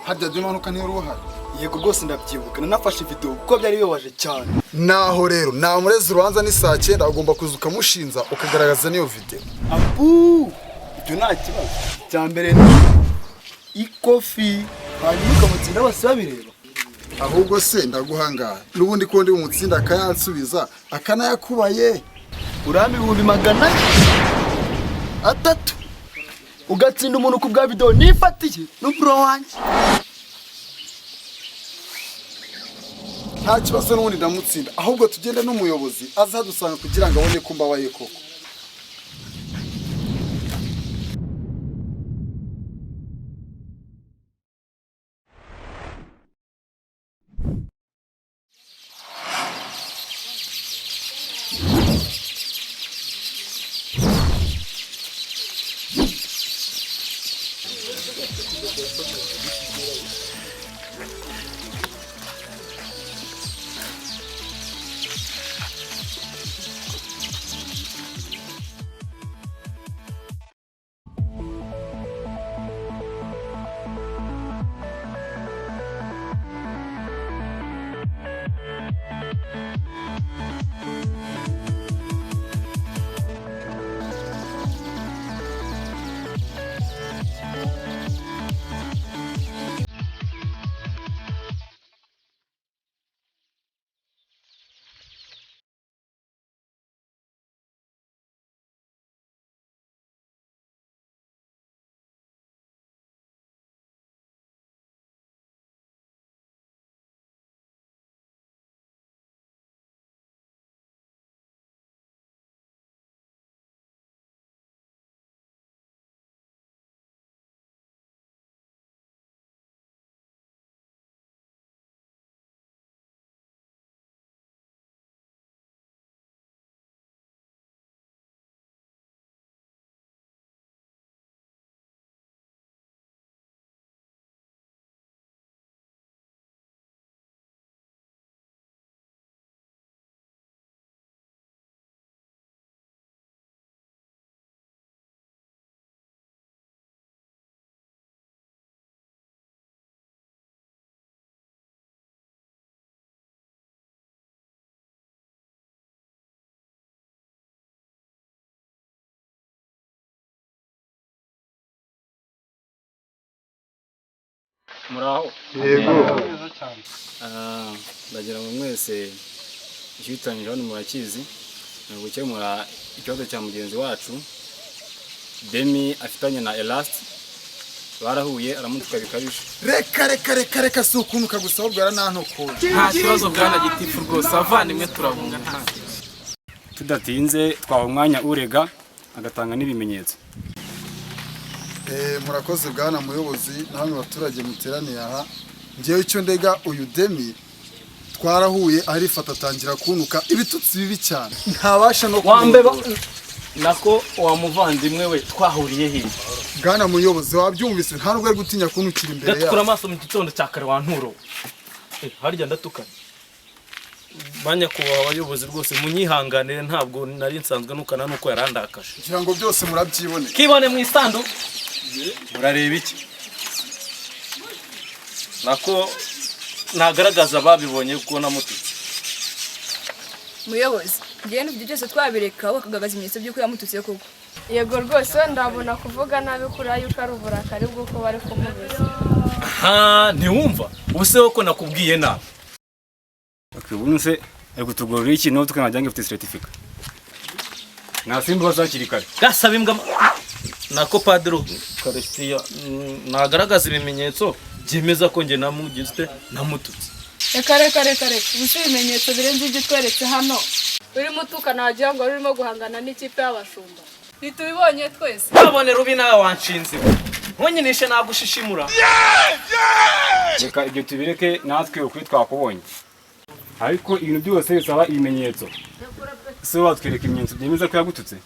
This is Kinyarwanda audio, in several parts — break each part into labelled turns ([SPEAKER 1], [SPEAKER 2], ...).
[SPEAKER 1] harya Dimanuka ntiyari uhari.
[SPEAKER 2] Yego rwose ndabyibuka nanafashe video kuko byari bibabaje cyane.
[SPEAKER 1] Naho rero namureze urubanza ni saa 9 ugomba kuzuka mushinza ukagaragaza niyo video.
[SPEAKER 2] Abu ibyo nta kibazo. Cyambere ni ikofi hanyuma ukamutsinda bose babireba.
[SPEAKER 1] Ahubwo se ndaguhangara n'ubundi ko ndi umutsinda akayansubiza akanayakubaye
[SPEAKER 2] urami 300 ugatsinda umuntu ku bwa video nifatiye n'ubro wanjye.
[SPEAKER 1] Nta kibazo n'ubundi ndamutsinda ahubwo tugende n'umuyobozi azadusanga kugira ngo abone ko mbabaye koko.
[SPEAKER 3] Muraho.
[SPEAKER 1] Yego.
[SPEAKER 3] Ndagira ngo mwese ishitangije hano murakizi no gukemura ikibazo cya mugenzi wacu Demi afitanye na Elast barahuye aramutuka bikabije.
[SPEAKER 1] Reka si ukuntu kagusaba bwara nantoko.
[SPEAKER 4] Nta kibazo bwana gitifu rwose avandimwe turabunga nta.
[SPEAKER 3] Tudatinze twaha umwanya urega agatanga n'ibimenyetso.
[SPEAKER 1] Murakoze bwana muyobozi namwe baturage muteraniye aha. Ngiye icyo ndega uyu Demi twarahuye arifata atangira kunuka ibitutsi bibi cyane. Ntabasha no
[SPEAKER 4] Wambeba nako wamuvandimwe we twahuriye hirya.
[SPEAKER 1] Bwana muyobozi wabyumvise nta nubwo ari gutinya kunukira imbere yawe.
[SPEAKER 4] Gatukura amaso mu gitondo cya kare wa nturo. Harya ndatukana. Banya kuba abayobozi rwose munyihanganire ntabwo nari nsanzwe nukana nuko yarandakaje.
[SPEAKER 1] Kugira ngo byose murabyibone.
[SPEAKER 4] Kibone mu isandu.
[SPEAKER 3] Murareba iki?
[SPEAKER 4] Nako nagaragaza babibonye kuko namututse.
[SPEAKER 5] Muyobozi ngiye n'ibyo byose twabireka bakagabaza ibimenyetso by'uko yamututse koko.
[SPEAKER 6] Yego rwose ndabona kuvuga nabi kuri yuko ari uburakari bw'uko bari kumubuza.
[SPEAKER 4] Aha ntiwumva ubuseho ko nakubwiye nabi.
[SPEAKER 3] Akubunse ari kutugorora iki no tukanajyange ufite certificate. Nasimba bazakiri kare.
[SPEAKER 4] Gasaba imbwa nako padro Karistia nagaragaza ibimenyetso byemeza ko nge namugiste namututse.
[SPEAKER 6] Reka ubusi ibimenyetso birenze ibyo tweretse hano uri mutuka nagira ngo urimo guhangana n'ikipe y'abashumba nitubibonye twese
[SPEAKER 4] Babone rubi nawe wanshinze nkonyinishe nagushishimura.
[SPEAKER 3] Reka ibyo tubireke natwe ukuri twakubonye. Ariko ibintu byose bisaba ibimenyetso. Se watwereka ibimenyetso byemeza ko yagututse.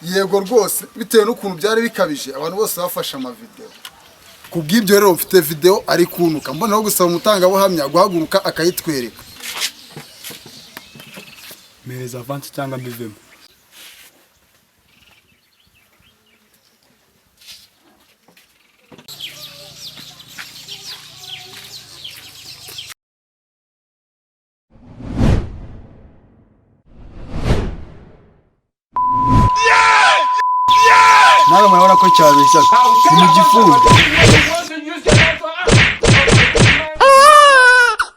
[SPEAKER 1] Yego rwose bitewe n'ukuntu byari bikabije abantu bose bafashe ama video. Kubw'ibyo rero mfite video ari kunuka mbona no gusaba umutanga buhamya guhaguruka akayitwereka.
[SPEAKER 3] Mereza avance cyangwa mbivemo.
[SPEAKER 2] nawe murabona ko cyabeshyaga ni mu gifungo